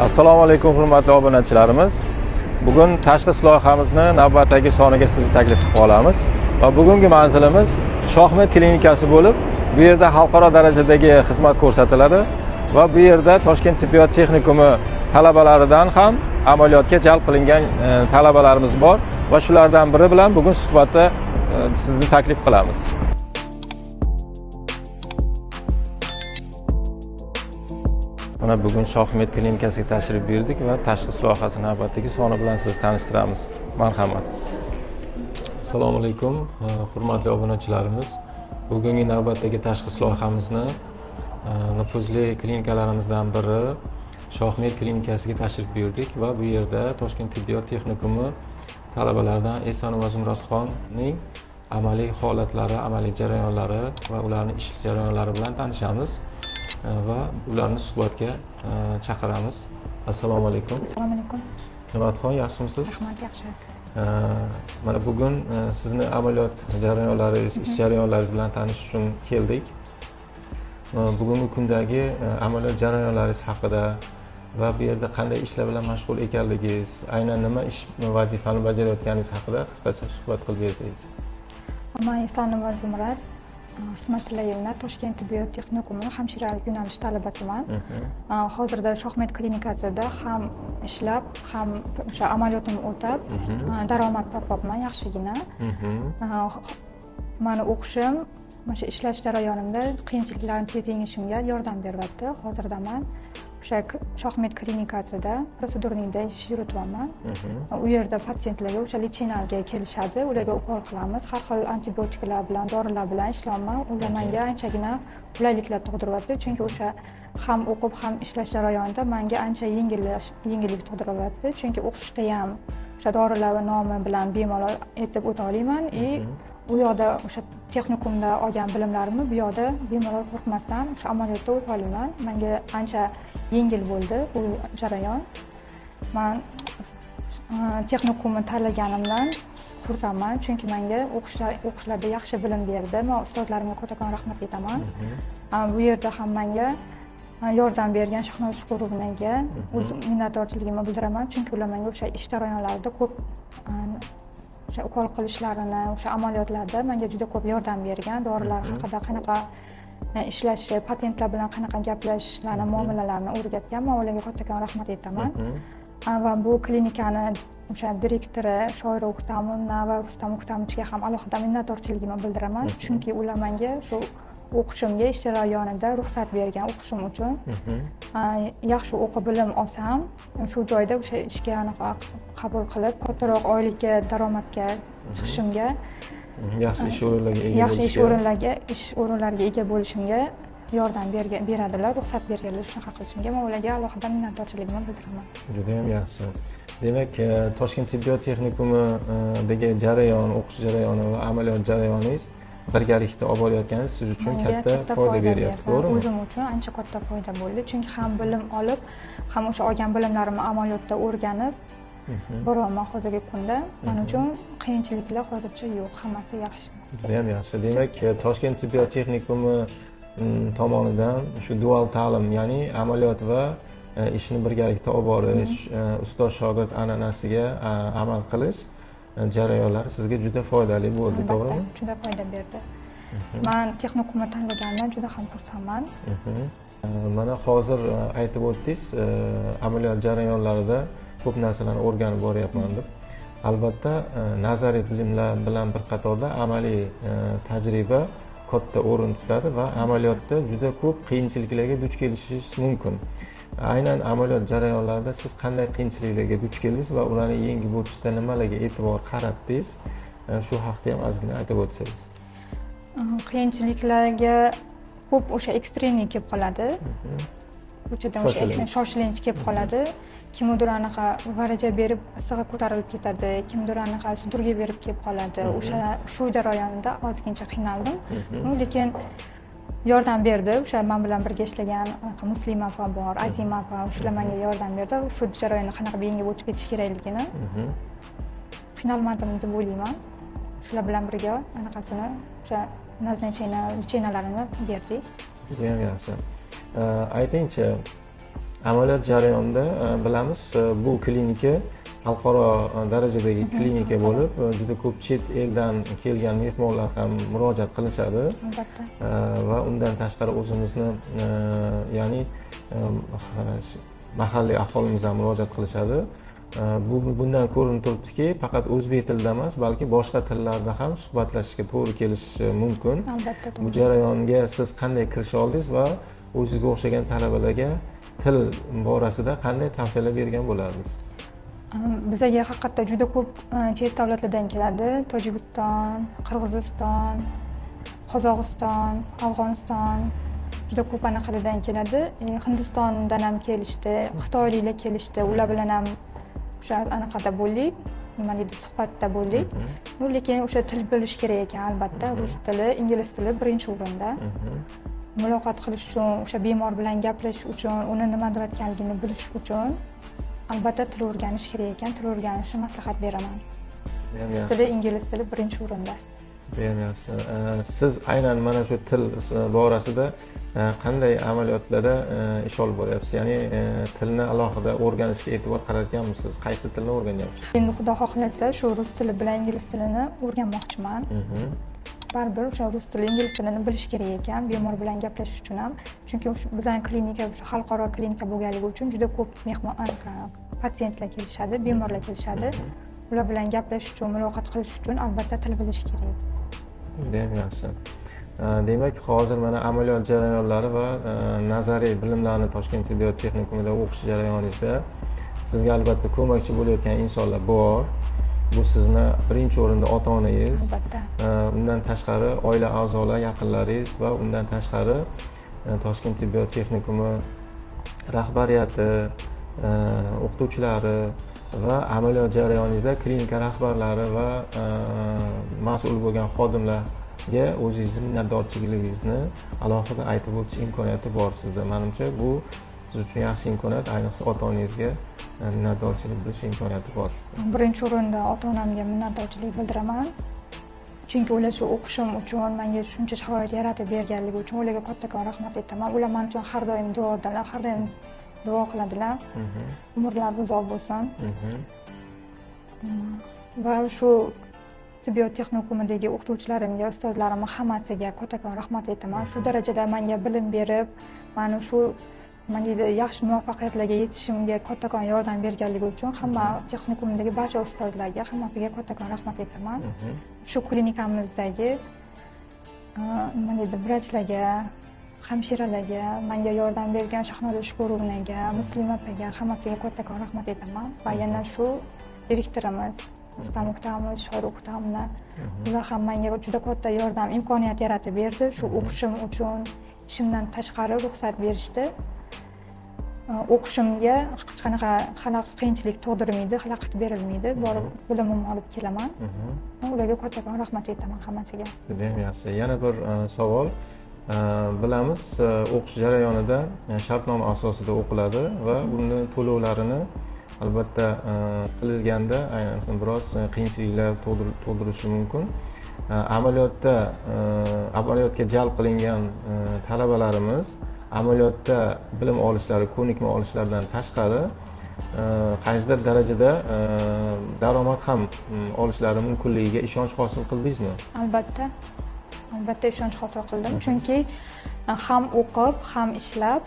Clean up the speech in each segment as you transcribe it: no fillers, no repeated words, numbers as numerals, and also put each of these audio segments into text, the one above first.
Assalomu alaykum hurmatli obunachilarimiz. Bugun tashxis loyihamizni navbatdagi soniga sizni taklif qilib olamiz. Va bugungi manzilimiz Shohmet klinikasi bo'lib, bu yerda xalqaro darajadagi xizmat ko'rsatiladi va bu yerda Toshkent tibbiyot texnikumi talabalaridan ham amaliyotga jalb qilingan talabalarimiz bor va shulardan biri bilan bugun suhbatda sizni taklif qilamiz. Mana bugun Shohmet klinikasiga tashrif buyurdik va tashxis loyihasi navbatdagi soni bilan sizni tanishtiramiz. Marhamat. Assalomu alaykum, hurmatli obunachilarimiz. Bugungi navbatdagi tashxis loyihamizni nufuzli klinikalarimizdan biri Shohmet klinikasiga tashrif buyurdik va bu yerda Toshkent tibbiyot texnikumi talabalaridan Esonov va Zumradxonning amaliy holatlari, amaliy jarayonlari va ularning ish jarayonlari bilan tanishamiz. Va ularni suhbatga chaqiramiz. Assalomu alaykum. Assalomu alaykum. Zumradxon, yaxshimisiz? Rahmat, yaxshi. Mana bugun sizni amaliyot jarayonlaringiz, ish jarayonlaringiz bilan tanishish uchun keldik. Bugungi kundagi amaliyot jarayonlaringiz haqida va bu yerda qanday ishlar bilan mashg'ul ekanligingiz, aynan nima ish vazifani bajarayotganingiz haqida qisqacha suhbat qilib bersangiz. Men Esonov Zumrad, Hikmatullayevna, Toshkent tibbiyot texnikumi hamshiralik yo'nalishi talabasiman. Hozirda Shohmet klinikasida ham ishlab, ham o'sha amaliyotimni o'tab, daromad topyapman yaxshigina. Meni o'qishim, mana shu ishlash jarayonimda qiyinchiliklarni tez yengishimga yordam beryapti. Hozirda men o'sha Shohmet klinikasida prosedurnikda ish yurityapman. U yerda patsientlarga o'sha lichinalga kelishadi, ularga ukol qilamiz. Har xil antibiotiklar bilan, dorilar bilan ishlayman. Ular menga anchagina qulayliklar tug'diryapti, chunki o'sha ham o'qib, ham ishlash jarayonida menga ancha yengillik tug'diryapti, chunki o'qishda ham o'sha dorilar nomi bilan bemalol aytib o'ta olaman. U yoqda o'sha texnikumda olgan bilimlarimni bu yoqda bemalol qo'rqmasdan o'sha amaliyotda o'ta olaman. Menga ancha yengil bo'ldi u jarayon. Men texnikumni tanlaganimdan xursandman, chunki menga o'qishlarda yaxshi bilim berdi. Men ustozlarimga kattakon rahmat aytaman. Bu yerda ham menga yordam bergan Shahnoz Shukurovnaga o'z minnatdorchiligimni bildiraman, chunki ular menga o'sha ish jarayonlarida ko'p o'sha ukol qilishlarini, o'sha amaliyotlarda menga juda ko'p yordam bergan. Dorilar haqida qanaqa ishlashi, patentlar bilan qanaqa gaplashishlarini, muomalalarni o'rgatgan. Men ularga kattakon rahmat aytaman. Va bu klinikani o'sha direktori Shoira O'ktamovna va Rustam O'ktamovichga ham alohida minnatdorchiligimni bildiraman, chunki ular menga shu o'qishimga ish jarayonida ruxsat bergan o'qishim uchun. Yaxshi o'qib bilim olsam, shu joyda o'sha ishga qabul qilib, kattaroq oylikka, daromadga chiqishimga, yaxshi ish o'rinlariga ega bo'lishimga yordam beradilar, ruxsat berganlar shunaqa qilishimga. Men ularga alohida minnatdorchiligimni bildiraman. Juda ham yaxshi. Demak, Toshkent tibbiyot texnikumidagi jarayon, o'qish jarayoni va amaliyot jarayoningiz birgalikda olib borayotganingiz siz uchun katta foyda beryapti, to'g'rimi? O'zim uchun ancha katta foyda bo'ldi, chunki ham bilim olib, ham o'sha olgan bilimlarimni amaliyotda o'rganib boryapman hozirgi kunda. Men uchun qiyinchiliklar hozircha yo'q, hammasi yaxshi. Juda ham yaxshi. Demak, Toshkent tibbiyot texnikumi tomonidan shu dual ta'lim, ya'ni amaliyot va ishni birgalikda olib borish, ustoz shogird an'anasiga amal qilish jarayonlari sizga juda foydali bo'ldi, to'g'rimi? Juda foyda berdi. Men texnikumni tanlaganimdan juda ham xursandman. Mana hozir aytib o'tdingiz, amaliyot jarayonlarida ko'p narsalarni o'rganib boryapman deb. Albatta, nazariy bilimlar bilan bir qatorda amaliy tajriba katta o'rin tutadi va amaliyotda juda ko'p qiyinchiliklarga duch kelishingiz mumkin. Aynan amaliyot jarayonlarida siz qanday qiyinchiliklarga duch keldingiz va ularni yengib o'tishda nimalarga e'tibor qaratdingiz? Shu haqida ham ozgina aytib o'tsangiz. Qiyinchiliklarga ko'p o'sha ekstremniy kelib qoladi. Ko'chadan o'sha shoshilinch kelib qoladi. Kimdir anaqa varaja berib issig'i ko'tarilib ketadi, kimdir anaqa sudurga berib kelib qoladi. O'sha shu jarayonda ozgincha qiynaldim. Lekin yordam berdi. O'sha men bilan birga ishlagan Muslima opa bor, Azima opa, shular menga yordam berdi. Shu jarayonni qanaqa yengib o'tib ketish kerakligini. Qiynalmadim deb o'ylayman. Shular bilan birga anaqasini o'sha nazначенияларni berdik. Juda ham yaxshi. Aytingchi, Amaliyot jarayonida bilamiz, bu klinika xalqaro darajadagi klinika bo'lib, juda ko'p chet eldan kelgan mehmonlar ham murojaat qilishadi. Albatta. Va undan tashqari o'zimizni ya'ni mahalliy aholimiz ham murojaat qilishadi. Bundan ko'rinib turibdiki, faqat o'zbek tilida emas, balki boshqa tillarda ham suhbatlashishga to'g'ri kelishi mumkin. Albatta. Bu jarayonga siz qanday kirisha oldingiz va o'zingizga o'xshagan talabalarga til borasida qanday tavsiyalar bergan bo'lardingiz? Bizga haqiqatda juda ko'p chet davlatlardan keladi. Tojikiston, Qirg'iziston, Qozog'iston, Afg'oniston juda ko'p anaqalardan keladi. Hindistondan ham kelishdi, xitoyliklar kelishdi. Ular bilan ham o'sha anaqada bo'ldik, nima deydi, suhbatda bo'ldik. Lekin o'sha til bilish kerak ekan, albatta. Rus tili, ingliz tili birinchi o'rinda. Muloqot qilish uchun, o'sha bemor bilan gaplashish uchun, uni nima deyotganligini bilish uchun albatta til o'rganish kerak ekan. Til o'rganishni maslahat beraman. Rus tili, ingliz tili birinchi o'rinda. Yaxshi. Siz aynan mana shu til borasida qanday amaliyotlarda ish olib boryapsiz? Ya'ni tilni alohida o'rganishga e'tibor qaratganmisiz? Qaysi tilni o'rganyapsiz? Endi Xudo xohlasa, shu rus tili bilan ingliz tilini o'rganmoqchiman. Baribir o'sha rus tili, ingliz tilini bilish kerak ekan, bemor bilan gaplashish uchun ham. Chunki bizning klinika o'sha xalqaro klinika bo'lganligi uchun juda ko'p patsientlar kelishadi, bemorlar kelishadi. Ular bilan gaplashish uchun, muloqot qilish uchun albatta til bilish kerak. Yaxshi. Demak, hozir mana amaliyot jarayonlari va nazariy bilimlarni Toshkent tibbiyot texnikumida o'qish jarayoningizda sizga albatta ko'makchi bo'layotgan insonlar bor. Bu sizni birinchi o'rinda ota-onangiz, Albatta. Undan tashqari oila a'zolar, yaqinlaringiz va undan tashqari Toshkent tibbiyot texnikumi rahbariyati, o'qituvchilari va amaliyot jarayoningizda klinika rahbarlari va mas'ul bo'lgan xodimlarga o'zingizni minnatdorchiligingizni alohida aytib o'tish imkoniyati bor sizda. Menimcha bu siz uchun yaxshi imkoniyat, ayniqsa ota-onangizga minnatdorchilik bilish imkoniyati bor sizda. Birinchi o'rinda ota-onamga minnatdorchilik bildiraman. Chunki ular shu o'qishim uchun, menga shuncha sharoit yaratib berganligi uchun ularga kattakon rahmat aytaman. Ular men uchun har doim duodalar, har doim duo qiladilar. Umrlari uzoq bo'lsin. Va shu tibbiyot texnikumidagi o'qituvchilarimga, ustozlarimga hammasiga kattakon rahmat aytaman. Shu darajada menga bilim berib, meni shu yaxshi muvaffaqiyatlarga yetishimga kattakon yordam berganligi uchun hamma texnikumdagi barcha ustozlarga hammasiga kattakon rahmat aytaman. Shu klinikamizdagi nima deydi, vrachlarga, hamshiralarga, menga yordam bergan Shahnoza Shukurovnaga, Muslima opaga hammasiga kattakon rahmat aytaman va yana shu direktorimiz Rustam o'qitamiz, Shoir o'qitamni. Ular ham menga juda katta yordam, imkoniyat yaratib berdi. Shu o'qishim uchun ishimdan tashqari ruxsat berishdi. O'qishimga hech qanaqa qiyinchilik tug'dirmaydi, xalaqit berilmaydi. Borib bilimimni olib kelaman. Ularga kattakon rahmat aytaman hammasiga. Juda ham yaxshi. Yana bir savol. Bilamiz, o'qish jarayonida shartnoma asosida o'qiladi va uni to'lovlarini albatta qilganda ayniqsa biroz qiyinchiliklar tug'dirishi mumkin. Amaliyotga jalb qilingan talabalarimiz amaliyotda bilim olishlari, ko'nikma olishlaridan tashqari qaysidir darajada daromad ham olishlari mumkinligiga ishonch hosil qildingizmi? Albatta. Albatta ishonch hosil qildim. Chunki ham o'qib, ham ishlab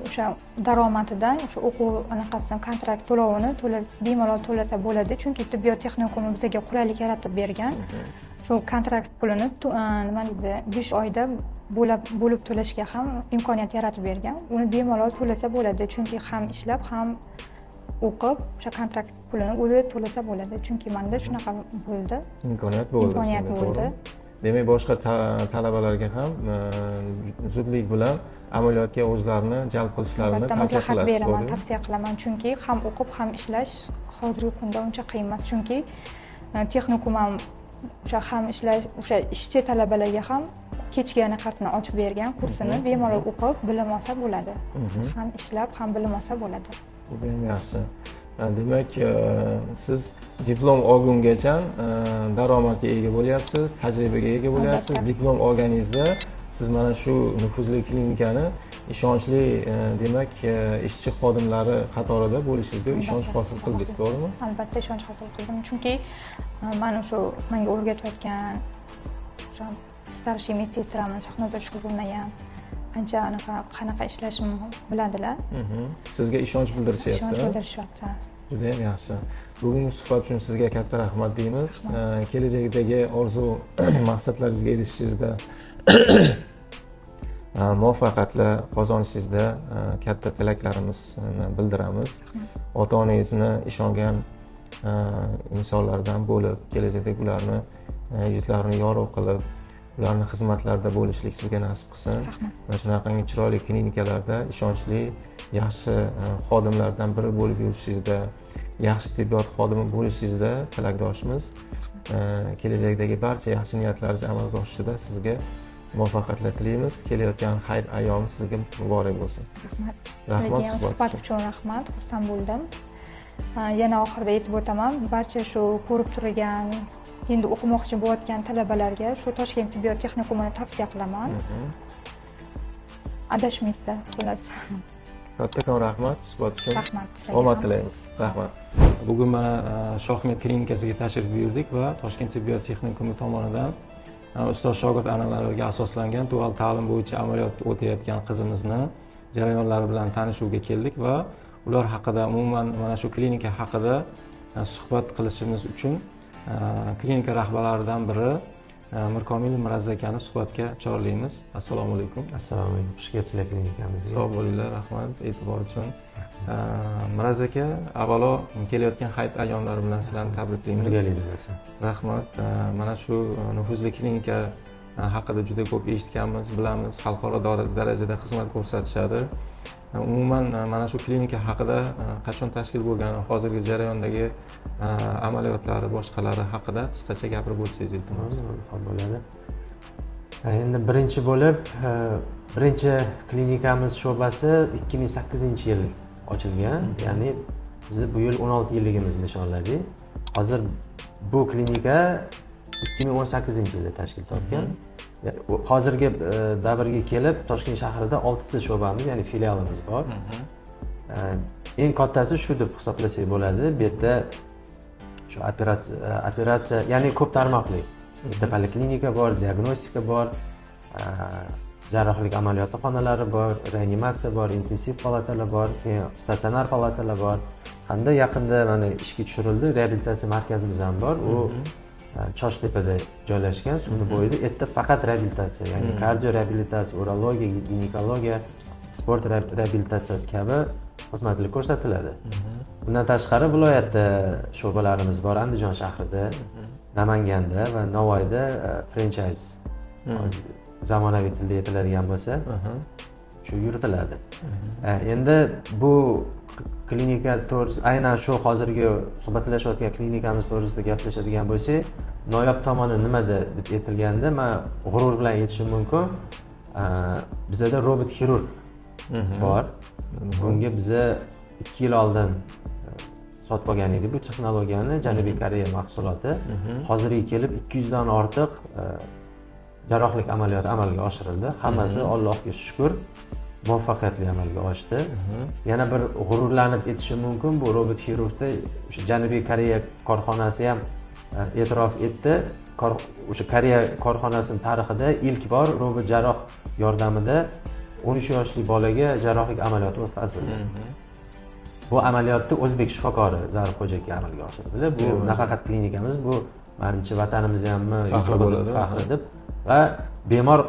o'sha daromadidan o'sha o'quv anaqasidan kontrakt to'lovini bemalol to'lasa bo'ladi. Chunki tibbiyot texnikumi bizga qulaylik yaratib bergan. Shu kontrakt pulini nima deydi, 5 oyda bo'lib to'lashga ham imkoniyat yaratib bergan. Uni bemalol to'lasa bo'ladi. Chunki ham ishlab, ham o'qib, o'sha kontrakt pulini o'zi to'lasa bo'ladi. Chunki menda shunaqa bo'ldi. Imkoniyat bo'ldi. Demak, boshqa talabalarga ham zudlik bilan amaliyotga o'zlarini jalb qilishlarini tavsiya qilasiz. Tavsiya qilaman, chunki ham o'qib, ham ishlash hozirgi kunda uncha qiyin emas. Chunki texnikum ham o'sha ham ishlash, o'sha ishchi talabalarga ham kechki anaqasini ochib bergan kursini bemalol o'qib, bilim olsa bo'ladi. Ham ishlab, ham bilim olsa bo'ladi. Bu ham yaxshi. Demak, siz diplom olgungacha daromadga ega bo'lyapsiz, tajribaga ega bo'lyapsiz. Diplom olganingizda siz mana shu nufuzli klinikani ishonchli demak ishchi xodimlari qatorida bo'lishingizga ishonch hosil qildingiz, to'g'rimi? Albatta ishonch hosil qildim, chunki mana shu menga o'rgatayotgan starshий medsestramiz Shahnoza Shukurovna ham qancha qanaqa ishlashimni biladilar. Sizga ishonch bildirishyapti. Ishonch bildirishyapti. Juda ham yaxshi. Bugungi suhbat uchun sizga katta rahmat deymiz. Kelajakdagi orzu maqsadlaringizga erishishingizda muvaffaqiyatlar qozonishingizda katta tilaklarimizni bildiramiz. Ota-onangizni ishongan insonlardan bo'lib, kelajakda ularni yuzlarini yorug' qilib, ularning xizmatlarida bo'lishlik sizga nasib qilsin. Va shunaqangi chiroyli klinikalarda ishonchli, yaxshi xodimlardan biri bo'lib yurishingizda, yaxshi tibbiyot xodimi bo'lishingizda tilakdoshimiz. Kelajakdagi barcha yaxshi niyatlaringiz amalga oshishida sizga muvaffaqiyatlar tilaymiz. Kelayotgan xayr ayyomi sizga muborak bo'lsin. Rahmat. Suhbat uchun rahmat. Xursand bo'ldim. Yana oxirida aytib o'taman, barcha shu ko'rib turgan, endi o'qimoqchi bo'layotgan talabalarga shu Toshkent tibbiyot texnikumini tavsiya qilaman. Adashmaysiz, xullas. Kattakon rahmat suhbat uchun. Rahmat. Omad tilaymiz. Rahmat. Bugun mana Shohmet klinikasiga tashrif buyurdik va Toshkent tibbiyot texnikumi tomonidan ustoz shogird an'analariga asoslangan dual ta'lim bo'yicha amaliyot o'tayotgan qizimizni jarayonlari bilan tanishuvga keldik va ular haqida, umuman mana shu klinika haqida suhbat qilishimiz uchun klinika rahbarlaridan biri Mirkomilov Miraz akani suhbatga chorlaymiz. Assalomu alaykum. Assalomu alaykum. Xush kelibsizlar klinikamizga. Sog' bo'linglar, rahmat e'tibor uchun. Miraz aka, avvalo kelayotgan hayit ayyomlari bilan sizlarni tabriklaymiz. Birgalikda. Rahmat. Mana shu nufuzli klinika haqida juda ko'p eshitganmiz, bilamiz, xalqaro darajada xizmat ko'rsatishadi. Umuman mana shu klinika haqida qachon tashkil bo'lgani, hozirgi jarayondagi amaliyotlari, boshqalari haqida qisqacha gapirib o'tsangiz iltimos. Xo'p bo'ladi. Endi birinchi bo'lib, birinchi klinikamiz sho'basi 2008-yil ochilgan. Ya'ni biz bu yil 16 yilligimizni nishonladik. Hozir bu klinika 2018-yilda tashkil topgan. Hozirgi davrga kelib Toshkent shahrida 6 ta sho'bamiz, ya'ni filialimiz bor. Eng kattasi shu deb hisoblasak bo'ladi. Bu yerda shu operatsiya, ya'ni ko'p tarmoqli. Bitta poliklinika bor, diagnostika bor, jarrohlik amaliyoti xonalari bor, reanimatsiya bor, intensiv palatalar bor, keyin statsionar palatalar bor. Hamda yaqinda mana ishga tushirildi, reabilitatsiya markazimiz ham bor. U Choshtepada joylashgan, Suvni bo'yida. Erta faqat reabilitatsiya, ya'ni kardio reabilitatsiya, urologiya, ginekologiya, sport reabilitatsiyasi kabi xizmatlar ko'rsatiladi. Bundan tashqari viloyatda sho'balarimiz bor, Andijon shahrida, Namanganda va Navoiyda franchise zamonaviy tilda aytiladigan bo'lsa, shu yuritiladi. Endi bu klinika to'g'risida, aynan shu hozirgi suhbatlashayotgan klinikamiz to'g'risida gaplashadigan bo'lsak, noyob tomoni nimada deb aytilganda, men g'urur bilan aytishim mumkin. Bizda robot xirurg bor. Bunga biza 2 yil oldin sotib olgan edik bu texnologiyani, Janubiy Koreya mahsuloti. Hozirga kelib 200 dan ortiq jarrohlik amaliyoti amalga oshirildi. Hammasi Allohga shukr muvaffaqiyatli amalga oshdi. Yana bir g'ururlanib aytishim mumkin, bu robot xirurgda o'sha Janubiy Koreya korxonasi ham e'tirof etdi. O'sha Koreya korxonasining tarixida ilk bor robot jarroh yordamida 13 yoshli bolaga jarrohlik amaliyoti o'tkazildi. Bu amaliyotni o'zbek shifokori Zarifxo'ja aka amalga oshirdilar. Bu nafaqat klinikamiz, bu menimcha vatanimiz hammi faxri deb. Va bemor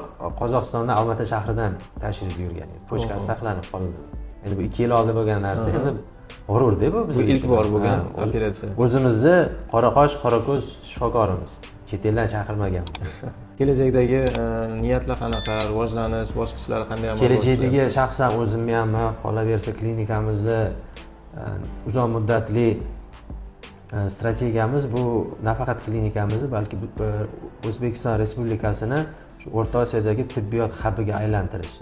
Qozog'istondan Olmaota shahridan tashrif buyurgan edi. Pochkasi saqlanib qoldi. Endi bu 2 yil oldin bo'lgan narsa, endi g'urur-da bu bizga. Bu ilk bor bo'lgan operatsiya. O'zimizni qoraqosh, qorako'z shifokorimiz. Chet eldan chaqirmagan. Kelajakdagi niyatlar qanaqa, rivojlanish, boshqa ishlar qanday amalga oshadi? Kelajakdagi shaxsan o'zimni ham qolaversa klinikamizni uzoq muddatli strategiyamiz bu nafaqat klinikamizni, balki O'zbekiston Respublikasini shu O'rta Osiyodagi tibbiyot hubiga aylantirish.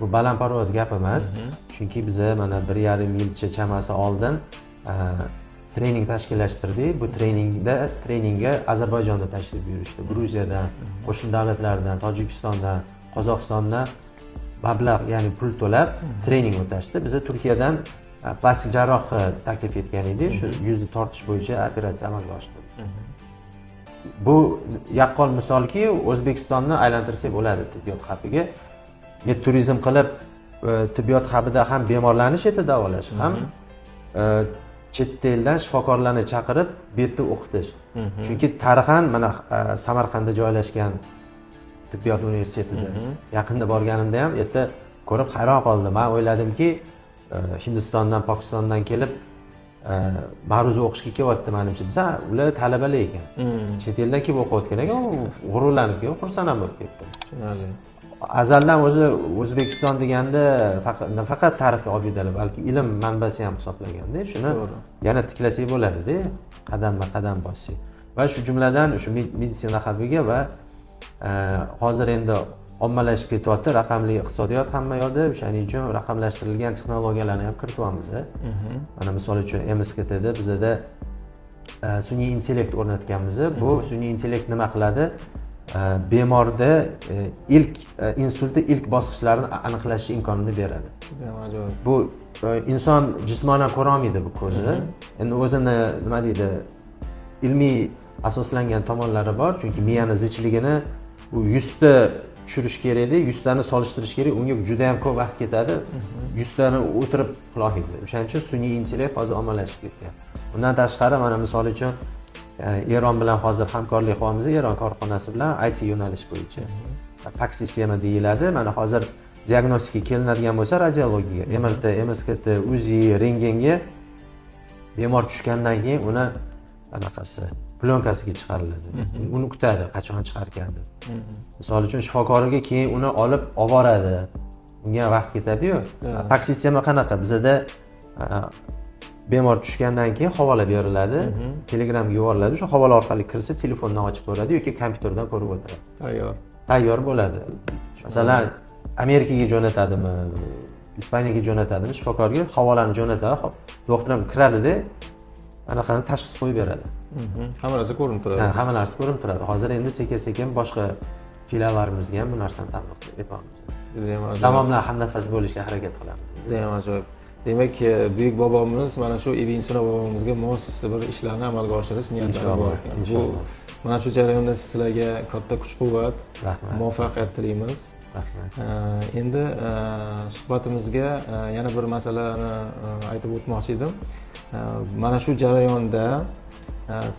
Bu balandparvoz gap emas, chunki biz mana 1,5 yilcha chamasi oldin trening tashkillashtirdik. Bu treningga Ozarbayjonda tashrif buyurishdi, Gruziyadan, qo'shni davlatlardan, Tojikistondan, Qozog'istondan mablag' ya'ni pul to'lab trening o'tashdi. Biza Turkiyadan plastik jarrohni taklif etgan edik, shu yuzni tortish bo'yicha operatsiya amalga oshdi. Bu yaqqol misolki, O'zbekistonni aylantirsak bo'ladi tibbiyot hubiga. Turizm qilib tibbiyot hubida ham bemorlarni chetda davolash, ham chet eldan shifokorlarni chaqirib bu yerda o'qitish. Chunki Tarixan mana Samarqandda joylashgan tibbiyot universitetida yaqinda borganimda ham yerda ko'rib hayron qoldim. Men o'yladimki, Hindistondan, Pokistondan kelib ma'ruza o'qishga kelyapti menimcha desa, ular talabalar ekan. Chet eldan kelib o'qiyotgan ekan, g'ururlanib kelib, xursand bo'lib ketdi. Tushunarli. Azaldan o'zi O'zbekiston deganda nafaqat tarixiy obidalar, balki ilm manbasi ham hisoblaganda, shuni yana tiklasak bo'ladi-da, qadamma-qadam bossak. Va shu jumladan shu meditsina hubiga va hozir endi ommalashib ketyapti, raqamli iqtisodiyot hamma yoqda, o'shaning uchun raqamlashtirilgan texnologiyalarni ham kirityapmiz. Mana misol uchun MSKTda bizada sun'iy intellekt o'rnatganmiz. Bu sun'iy intellekt nima qiladi? Bemorda ilk insultni ilk bosqichlarini aniqlash imkonini beradi. Bu inson jismonan ko'ra olmaydi bu ko'zi. Endi o'zini nima deydi, ilmiy asoslangan tomonlari bor, chunki miyani zichligini bu 100 ta tushirish kerak edi, 100 tani solishtirish kerak, unga juda ham ko'p vaqt ketadi. 100 tani o'tirib qilolmaydi. O'shaning uchun sun'iy intellekt hozir ommalashib ketgan. Bundan tashqari mana misol uchun Eron bilan hozir hamkorlik qilyapmiz, Eron korxonasi bilan IT yo'nalish bo'yicha. PAK sistema deyiladi. Mana hozir diagnostika kelinadigan bo'lsa, radiologiyaga, MRT, MSKT, UZI, rentgenga bemor tushgandan keyin uni anaqasi plyonkasiga chiqariladi. Uni kutadi, qachon chiqargan deb. Misol uchun shifokoriga keyin uni olib boradi. Unga vaqt ketadi-yu. PAK sistema qanaqa? Bizda bemor tushgandan keyin havola beriladi, Telegramga yuboriladi. Shu havola orqali kirsa, telefondan ochib ko'radi yoki kompyuterdan ko'rib o'tiradi. Tayyor bo'ladi. Masalan, Amerikaga jo'natadimi, Ispaniyaga jo'natadimi, shifokorga havolani jo'natadi. Doktor ham kiradi-da, anaqani tashxis qo'yib beradi. Hamma narsa ko'rinib turadi. Hamma narsa ko'rinib turadi. Hozir endi sekin-sekin boshqa filiallarimizga ham bu narsani ta'minlab etyapmiz. Davomli hamnafas bo'lishga harakat qilamiz. Juda ham ajoyib. Demak, buyuk bobomiz mana shu Ibn-Sino bobomizga mos bir ishlarni amalga oshirish niyatlari bor ekan. Bu mana shu jarayonda sizlarga katta kuch-quvvat, muvaffaqiyat tilaymiz. Endi suhbatimizga yana bir masalani aytib o'tmoqchi edim. Mana shu jarayonda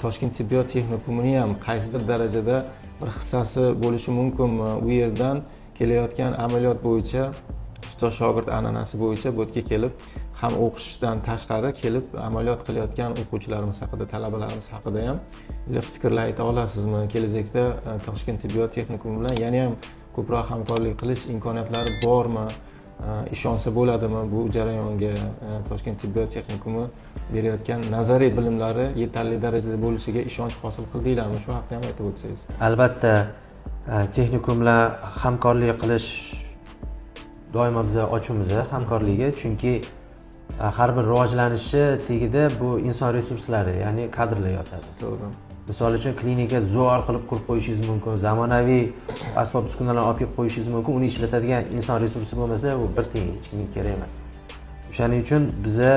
Toshkent tibbiyot texnikumini ham qaysidir darajada bir hissasi bo'lishi mumkinmi? U yerdan kelayotgan amaliyot bo'yicha ustoz shogird an'anasi bo'yicha bu yerga kelib, ham o'qishdan tashqari kelib amaliyot qilayotgan o'quvchilarimiz haqida, talabalarimiz haqida ham fikrlar ayta olasizmi? Kelajakda Toshkent tibbiyot texnikumi bilan yana ham ko'proq hamkorlik qilish imkoniyatlari bormi? Ishonsa bo'ladimi bu jarayonga? Toshkent tibbiyot texnikumi berayotgan nazariy bilimlari yetarli darajada bo'lishiga ishonch hosil qildinglarmi? Shu haqida ham aytib o'tsangiz. Albatta, texnikum bilan hamkorlik qilish doimo biz ochimiz hamkorlikka, chunki har bir rivojlanishi tagida bu inson resurslari, ya'ni kadrlar yotadi. To'g'ri. Misol uchun klinika zo'r qilib qurib qo'yishingiz mumkin, zamonaviy asbob-uskunalarni olib kelib qo'yishingiz mumkin, uni ishlatadigan inson resursi bo'lmasa, u bir tiyin hech kimga kerak emas. O'shaning uchun biza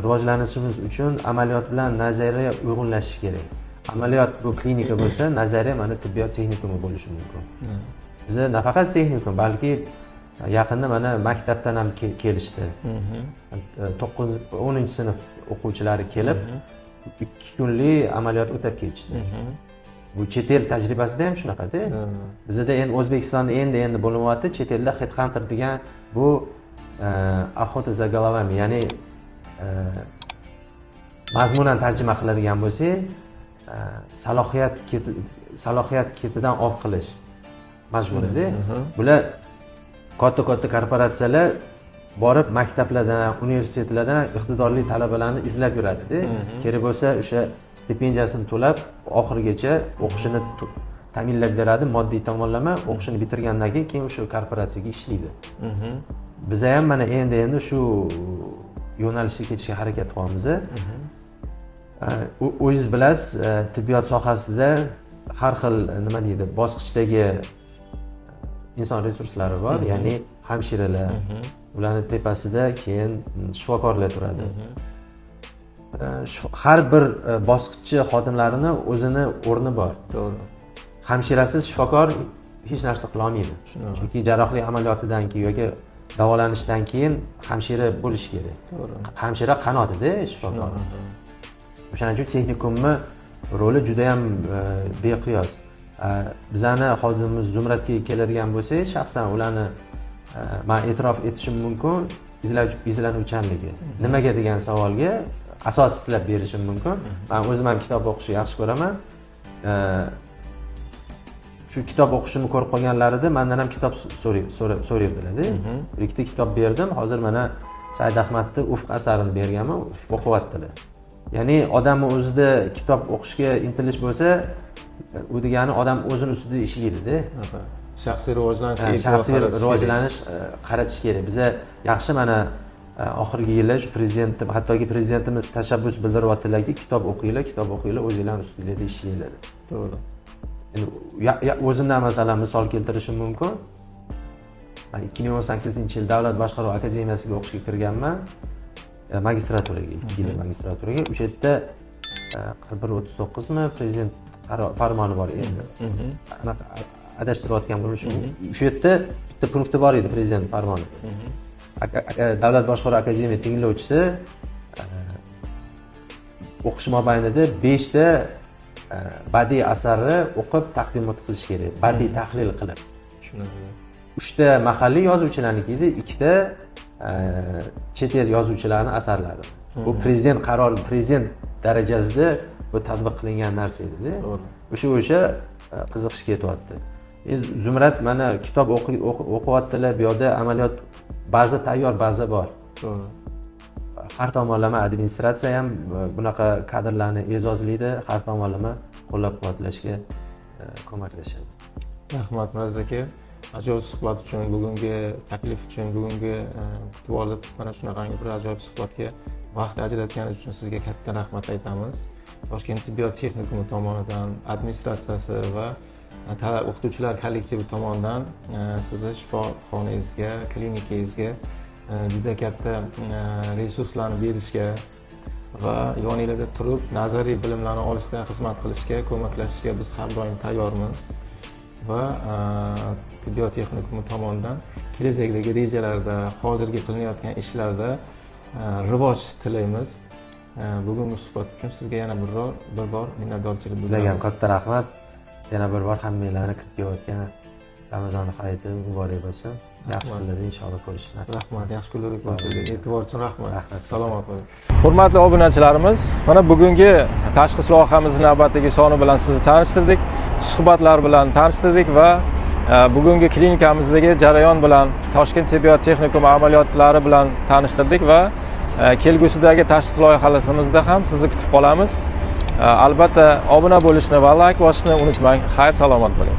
rivojlanishimiz uchun amaliyot bilan nazariya uyg'unlashish kerak. Amaliyot bu klinika bo'lsa, nazariya mana tibbiyot texnikumi bo'lishi mumkin. Biza nafaqat texnikum, balki yaqinda mana maktabdan ham kelishdi. 9-10-sinf o'quvchilari kelib 2 kunlik amaliyot o'tab ketishdi. Bu chet el tajribasida ham shunaqada. Bizda endi O'zbekistonda endi bo'lyapti, chet elda headhunter degan bu охота за головами, ya'ni mazmunan tarjima qiladigan bo'lsak, salohiyat ketidan ov qilish mazmunida. Bular katta korporatsiyalar borib maktablardan, universitetlardan iqtidorli talabalarni izlab yuradi-da. Kerak bo'lsa o'sha stipendiyasini to'lab oxirigacha o'qishini ta'minlab beradi, moddiy tomonlama o'qishini bitirgandan keyin o'sha korporatsiyaga ishlaydi. Biz ham mana endi shu yo'nalishga ketishga harakat qilyapmiz. O'zingiz bilasiz, tibbiyot sohasida har xil nima deydi, bosqichdagi inson resurslari bor, ya'ni hamshiralar, ularning tepasida keyin shifokorlar turadi. Har bir bosqichchi xodimlarini o'zini o'rni bor. To'g'ri. Hamshirasiz shifokor hech narsa qila olmaydi. Chunki jarrohlik amaliyotidan keyin yoki davolanishdan keyin hamshira bo'lishi kerak. To'g'ri. Hamshira qanotida shifokor. O'shaning uchun texnikumni roli juda ham beqiyos. Bizani xodimimiz Zumradga keladigan bo'lsangiz, shaxsan ularni men e'tirof etishim mumkin, izlanuvchanligi. Nimaga degan savolga asoslab berishim mumkin. Men o'zim ham kitob o'qishni yaxshi ko'raman. Shu kitob o'qishimni ko'rib qolganlarida mendan ham kitob so'raydilar-da. Bir ikkita kitob berdim. Hozir mana Said Ahmadning Ufq asarini berganman, o'qiyaptilar. Ya'ni odamni o'zida kitob o'qishga intilish bo'lsa, u degani odam o'zini ustida ishlaydi-da. Shaxsiy rivojlanish, qaratish kerak. Biza yaxshi mana oxirgi yillar shu hattoki prezidentimiz tashabbus bildiryaptilarki, kitob o'qinglar, o'zingizlar ustingizda ishlanglar. To'g'ri. Endi o'zimdan masalan misol keltirishim mumkin. Men 2018-yil Davlat boshqaruv akademiyasiga o'qishga kirganman. Magistraturaga, 2 yil magistraturaga. O'sha yerda 4139 mi prezident farmoni bor edi. Adashtirayotgan bo'lishim. O'sha yerda bitta punkti bor edi prezident farmoni. Davlat boshqaruv akademiya tinglovchisi o'qish mobaynida 5 ta badiiy asarni o'qib taqdimot qilish kerak. Badiiy tahlil qilib. Tushunarli. 3 ta mahalliy yozuvchilarniki edi, 2 ta chet el yozuvchilarining asarlari. Bu prezident darajasida bu tatbiq qilingan narsa edi-da. O'sha qiziqish ketyapti. Zumrad mana kitob o'qiyaptilar, bu yerda amaliyot baza tayyor baza bor. To'g'ri. Har tomonlama administratsiya ham bunaqa kadrlarni e'zozlaydi, har tomonlama qo'llab-quvvatlashga ko'maklashadi. Rahmat Muraz aka. Ajoyib suhbat uchun, bugungi taklif uchun, bugungi kutib olib mana shunaqangi bir ajoyib suhbatga vaqt ajratganingiz uchun sizga katta rahmat aytamiz. Toshkent tibbiyot texnikumi tomonidan, administratsiyasi va o'qituvchilar kollektivi tomonidan sizni shifoxonangizga, klinikangizga juda katta resurslarni berishga va yoningizda turib nazariy bilimlarni olishda xizmat qilishga, ko'maklashishga biz har doim tayyormiz. Va tibbiyot texnikumi tomonidan kelajakdagi rejalarda, hozirgi qilinayotgan ishlarda rivoj tilaymiz. Bugungi suhbat uchun sizga yana bir bor minnatdorchilik bildiramiz. Sizlarga ham katta rahmat. Yana bir bor hammanglarni kirib Ramazon hayiti muborak bo'lsin. Yaxshi kunlarda inshaalloh ko'rishib nasib. Rahmat, yaxshi kunlarda ko'rishingizga e'tibor uchun rahmat. Salomat bo'ling. Hurmatli obunachilarimiz, mana bugungi tashxis loyihamizni navbatdagi soni bilan sizni tanishtirdik, suhbatlar bilan tanishtirdik va bugungi klinikamizdagi jarayon bilan Toshkent tibbiyot texnikumi amaliyotlari bilan tanishtirdik va kelgusidagi tashxis loyihalarimizni ham sizni kutib qolamiz. Albatta obuna bo'lishni va like bosishni unutmang. Xayr, salomat bo'ling.